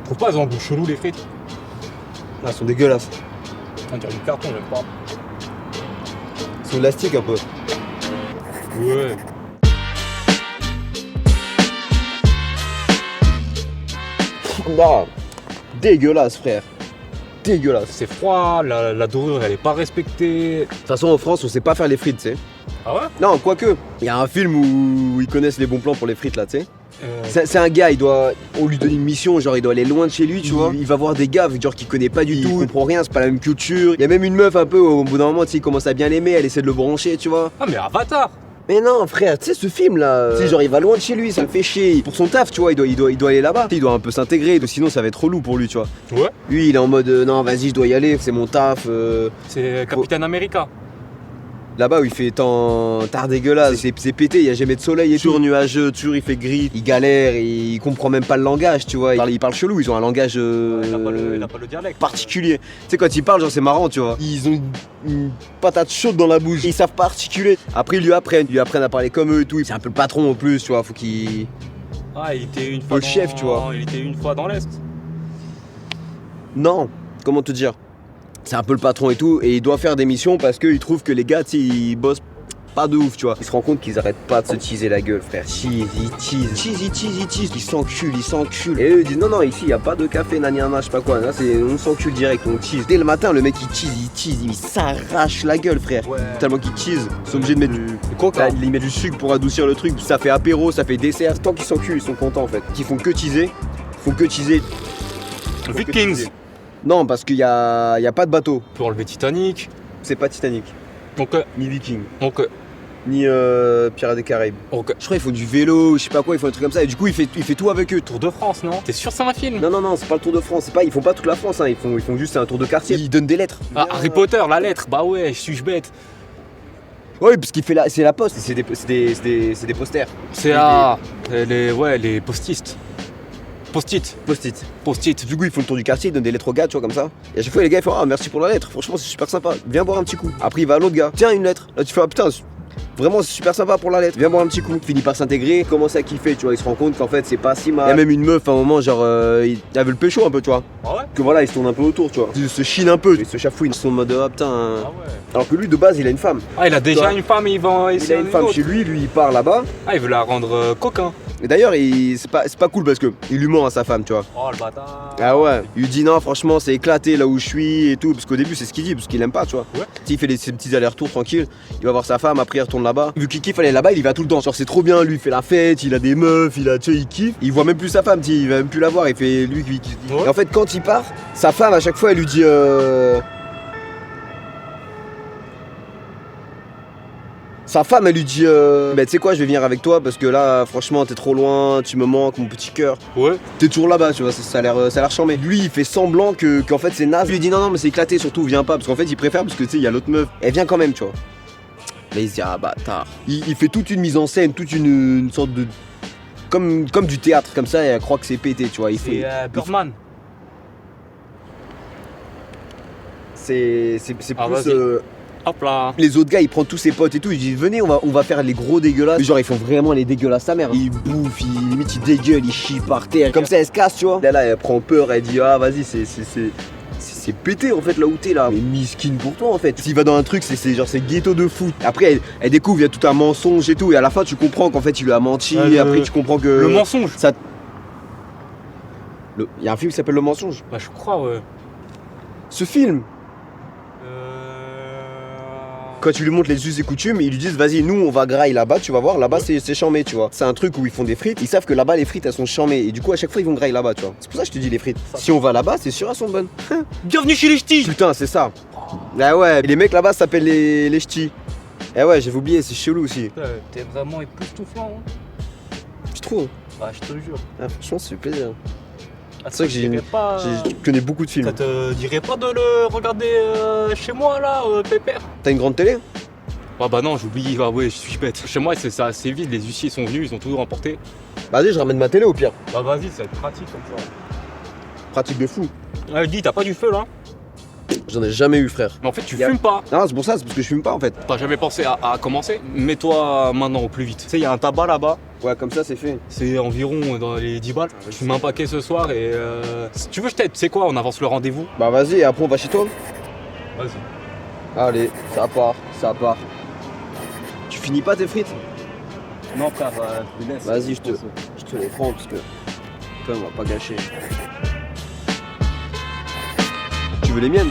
Trouve pas, elles ont un goût chelou les frites. Ah, elles sont dégueulasses. On dirait du carton, j'aime pas. Elles sont élastiques un peu. Ouais. Non, dégueulasse, frère. Dégueulasse. C'est froid, la dorure elle est pas respectée. De toute façon, en France, on sait pas faire les frites, tu sais. Ah ouais? Non, quoique. Il y a un film où ils connaissent les bons plans pour les frites, là, tu sais. Euh, C'est un gars, on lui donne une mission, genre il doit aller loin de chez lui, tu vois. Il va voir des gars, genre qu'il connaît pas du tout, il comprend rien, c'est pas la même culture. Il y a même une meuf un peu, au bout d'un moment, tu sais, il commence à bien l'aimer, elle essaie de le brancher, tu vois. Ah mais Avatar! Mais non, frère, tu sais, ce film là, tu sais, genre il va loin de chez lui, ça le fait chier. Pour son taf, tu vois, il doit aller là-bas. Il doit un peu s'intégrer, sinon ça va être relou pour lui, tu vois. Ouais. Lui, il est en mode non, vas-y, je dois y aller, c'est mon taf. C'est Capitaine America. Là-bas où il fait tant tard dégueulasse, c'est pété, il y a jamais de soleil et toujours nuageux, toujours il fait gris, il galère, il comprend même pas le langage, tu vois. Il parle chelou, ils ont un langage Il a pas le dialecte. particulier. Tu sais, quand ils parlent, genre c'est marrant, tu vois. Ils ont une patate chaude dans la bouche, ils savent pas articuler. Après, ils lui apprennent à parler comme eux et tout. C'est un peu le patron en plus, tu vois, faut qu'il. Ah, il était une fois Le chef, tu vois. Il était une fois dans l'Est. Non, comment te dire? C'est un peu le patron et tout, et il doit faire des missions parce qu'il trouve que les gars, tu sais, ils bossent pas de ouf, tu vois. Il se rend compte qu'ils arrêtent pas de se teaser la gueule, frère. Tease. Ils s'enculent. Et eux, ils disent non, ici, y a pas de café, naniana, je sais pas quoi. Là, on s'encule direct, on tease. Dès le matin, le mec, il tease, il s'arrache la gueule, frère. Ouais. Tellement qu'il tease, ils sont obligés de mettre du coca. Ils mettent du sucre pour adoucir le truc. Ça fait apéro, ça fait dessert. Tant qu'ils s'enculent, ils sont contents, en fait. Ils font que teaser. Vikings. Non, parce qu'il y a pas de bateau. On peut enlever Titanic. C'est pas Titanic, Donc, ni Viking, donc, ni Pirates des Caraïbes. donc, Je crois qu'ils font du vélo, je sais pas quoi, ils font des trucs comme ça. Et du coup, il fait tout avec eux. Tour de France, non? T'es sûr que c'est un film? Non, c'est pas le Tour de France. Ils font pas toute la France, hein. Ils font juste un tour de quartier. Ils donnent des lettres. Ah, Harry Potter, la lettre. Bah ouais, suis-je bête. Oui, parce qu'il fait c'est la poste. C'est des posters. C'est les postistes. Post-it. Post-it. Du coup, ils font le tour du quartier, ils donnent des lettres aux gars, tu vois, comme ça. Et à chaque fois, les gars, ils font ah, merci pour la lettre. Franchement, c'est super sympa. Viens boire un petit coup. Après, il va à l'autre gars. Tiens, une lettre. Là, tu fais ah putain. Vraiment, c'est super sympa pour la lettre. Viens boire un petit coup. Finit par s'intégrer, commence à kiffer, tu vois. Il se rend compte qu'en fait, c'est pas si mal. Il y a même une meuf à un moment, genre, elle veut le pécho un peu, tu vois. Ah ouais? Que voilà, il se tourne un peu autour, tu vois. Il se chine un peu, il se chafouine. Ils sont en mode ah putain. Ah ouais. Alors que lui, de base, il a une femme. Ah, il a déjà Toi, une femme et il va Il a une femme chez lui, il part là-bas. Ah, il veut la rendre coquin. Et d'ailleurs, c'est pas cool parce que il lui ment à sa femme, tu vois. Oh le bâtard. Ah ouais. Il lui dit non, franchement, c'est éclaté là où je suis et tout. Parce qu'au début, c'est ce qu'il dit, parce qu'il aime pas, tu vois. Ouais. Il fait ses petits allers-retours tranquille. Il va voir sa femme, après il retourne là-bas. Vu qu'il kiffe aller là-bas, il y va tout le temps. Genre, c'est trop bien, lui, il fait la fête, il a des meufs, tu sais, il kiffe. Il voit même plus sa femme, tu sais, il va même plus la voir. Il fait lui qui. Ouais. Et en fait, quand il part, sa femme, à chaque fois, elle lui dit Sa femme, elle lui dit bah, tu sais quoi, je vais venir avec toi parce que là, franchement, t'es trop loin, tu me manques, mon petit cœur. Ouais. T'es toujours là-bas, tu vois, ça a l'air charmé. Lui, il fait semblant qu'en fait, c'est naze. Lui, il dit non, mais c'est éclaté, surtout, viens pas. Parce qu'en fait, il préfère parce que tu sais, il y a l'autre meuf. Elle vient quand même, tu vois. Là, il se dit ah bâtard. Il fait toute une mise en scène, toute une sorte de. Comme du théâtre, comme ça, et elle croit que c'est pété, tu vois. C'est Birdman. C'est Ah, plus. vas-y. Hop là. Les autres gars, ils prennent tous ses potes et tout, ils disent venez, on va faire les gros dégueulasses. Mais genre, ils font vraiment les dégueulasses sa mère. Ils bouffent, limite ils dégueulent, ils chient par terre. Comme ça, elle se casse, tu vois. Là, elle prend peur, elle dit ah vas-y, c'est pété en fait là où t'es là. Mais miskin pour toi en fait. S'il va dans un truc, c'est genre c'est ghetto de foot. Après, elle découvre, il y a tout un mensonge et tout. Et à la fin, tu comprends qu'en fait, il lui a menti. Et après, tu comprends que. Le mensonge. Il y a un film qui s'appelle Le Mensonge. Bah, je crois, ouais. Ce film. Quand tu lui montres les us et coutumes, ils lui disent vas-y, nous on va grailler là-bas, tu vas voir, là-bas c'est chambé, tu vois. C'est un truc où ils font des frites, ils savent que là-bas les frites elles sont chambées et du coup à chaque fois ils vont grailler là-bas, tu vois. C'est pour ça que je te dis les frites. Si on va là-bas, c'est sûr elles sont bonnes. Bienvenue chez les ch'tis. Putain, c'est ça. Ah ouais, et les mecs là-bas s'appellent les ch'tis. Eh ouais, j'avais oublié, c'est chelou aussi. T'es vraiment époustouflant, hein. Tu trouves? Bah, je te jure. Ah, franchement, ça fait plaisir. Ah, C'est vrai que je connais beaucoup de films. Ça te dirait pas de le regarder chez moi là, pépère? T'as une grande télé? Ah bah non, j'oublie, ah ouais, je suis bête. Chez moi c'est assez vide, les huissiers sont venus, ils ont tout remporté. Vas-y, je ramène ma télé au pire. Bah vas-y, ça va être pratique comme ça. Pratique de fou. Dis, t'as pas du feu là? J'en ai jamais eu, frère. Mais en fait, tu fumes pas. Non, c'est pour ça, c'est parce que je fume pas en fait. T'as jamais pensé à commencer? Mets-toi maintenant au plus vite. Tu sais, il y a un tabac là-bas. Ouais, comme ça c'est fait. C'est environ dans les 10 balles. Je fume un paquet ce soir et si tu veux, je t'aide. Tu sais quoi, on avance le rendez-vous. Bah vas-y, et après on va chez toi. Vas-y. Allez, ça part, ça part. Tu finis pas tes frites? Non, frère, je te laisse. Vas-y, je te les prends parce que on va pas gâcher. Tu veux les miennes?